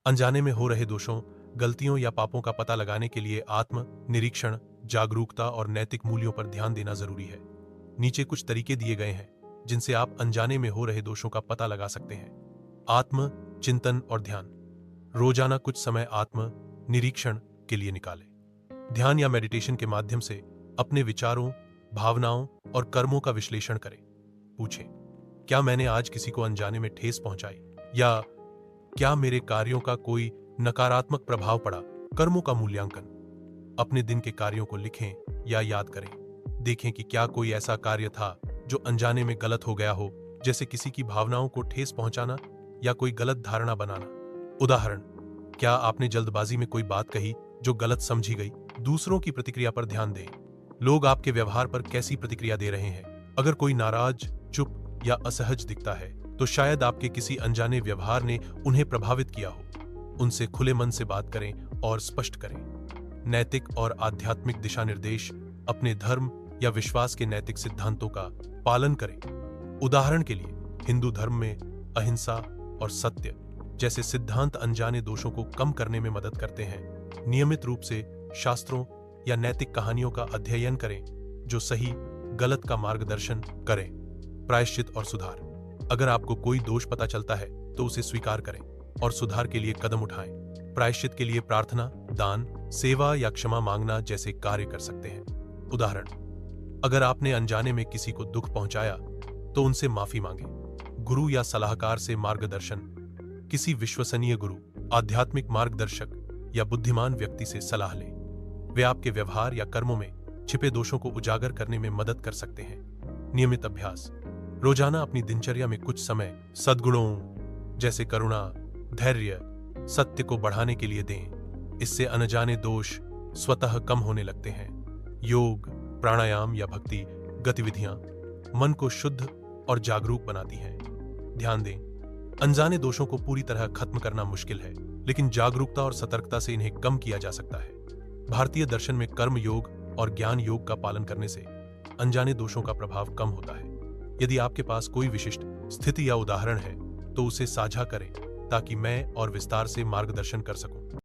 अनजाने में हो रहे दोषों, गलतियों या पापों का पता लगाने के लिए आत्म निरीक्षण, जागरूकता और नैतिक मूल्यों पर ध्यान देना जरूरी है। नीचे कुछ तरीके दिए गए हैं जिनसे आप अनजाने में हो रहे दोषों का पता लगा सकते हैं। आत्म चिंतन और ध्यान। रोजाना कुछ समय आत्म निरीक्षण के लिए निकालें। ध्यान या मेडिटेशन के माध्यम से अपने विचारों, भावनाओं और कर्मों का विश्लेषण करें। पूछें, क्या मैंने आज किसी को अनजाने में ठेस पहुंचाई, या क्या मेरे कार्यों का कोई नकारात्मक प्रभाव पड़ा। कर्मों का मूल्यांकन। अपने दिन के कार्यों को लिखें या याद करें। देखें कि क्या कोई ऐसा कार्य था जो अनजाने में गलत हो गया हो, जैसे किसी की भावनाओं को ठेस पहुंचाना या कोई गलत धारणा बनाना। उदाहरण, क्या आपने जल्दबाजी में कोई बात कही जो गलत समझी गई। दूसरों की प्रतिक्रिया पर ध्यान दें। लोग आपके व्यवहार पर कैसी प्रतिक्रिया दे रहे हैं। अगर कोई नाराज, चुप या असहज दिखता है तो शायद आपके किसी अनजाने व्यवहार ने उन्हें प्रभावित किया हो। उनसे खुले मन से बात करें और स्पष्ट करें। नैतिक और आध्यात्मिक दिशा निर्देश। अपने धर्म या विश्वास के नैतिक सिद्धांतों का पालन करें। उदाहरण के लिए, हिंदू धर्म में अहिंसा और सत्य जैसे सिद्धांत अनजाने दोषों को कम करने में मदद करते हैं। नियमित रूप से शास्त्रों या नैतिक कहानियों का अध्ययन करें जो सही गलत का मार्गदर्शन करें। प्रायश्चित और सुधार। अगर आपको कोई दोष पता चलता है तो उसे स्वीकार करें और सुधार के लिए कदम उठाएं। प्रायश्चित के लिए प्रार्थना, दान, सेवा या क्षमा मांगना जैसे कार्य कर सकते हैं। उदाहरण, अगर आपने अनजाने में किसी को दुख पहुंचाया तो उनसे माफी मांगें। गुरु या सलाहकार से मार्गदर्शन। किसी विश्वसनीय गुरु, आध्यात्मिक मार्गदर्शक या बुद्धिमान व्यक्ति से सलाह लें। वे आपके व्यवहार या कर्मों में छिपे दोषों को उजागर करने में मदद कर सकते हैं। नियमित अभ्यास। रोजाना अपनी दिनचर्या में कुछ समय सद्गुणों जैसे करुणा, धैर्य, सत्य को बढ़ाने के लिए दें। इससे अनजाने दोष स्वतः कम होने लगते हैं। योग, प्राणायाम या भक्ति गतिविधियां मन को शुद्ध और जागरूक बनाती हैं। ध्यान दें, अनजाने दोषों को पूरी तरह खत्म करना मुश्किल है, लेकिन जागरूकता और सतर्कता से इन्हें कम किया जा सकता है। भारतीय दर्शन में कर्म योग और ज्ञान योग का पालन करने से अनजाने दोषों का प्रभाव कम होता है। यदि आपके पास कोई विशिष्ट स्थिति या उदाहरण है तो उसे साझा करें ताकि मैं और विस्तार से मार्गदर्शन कर सकूं।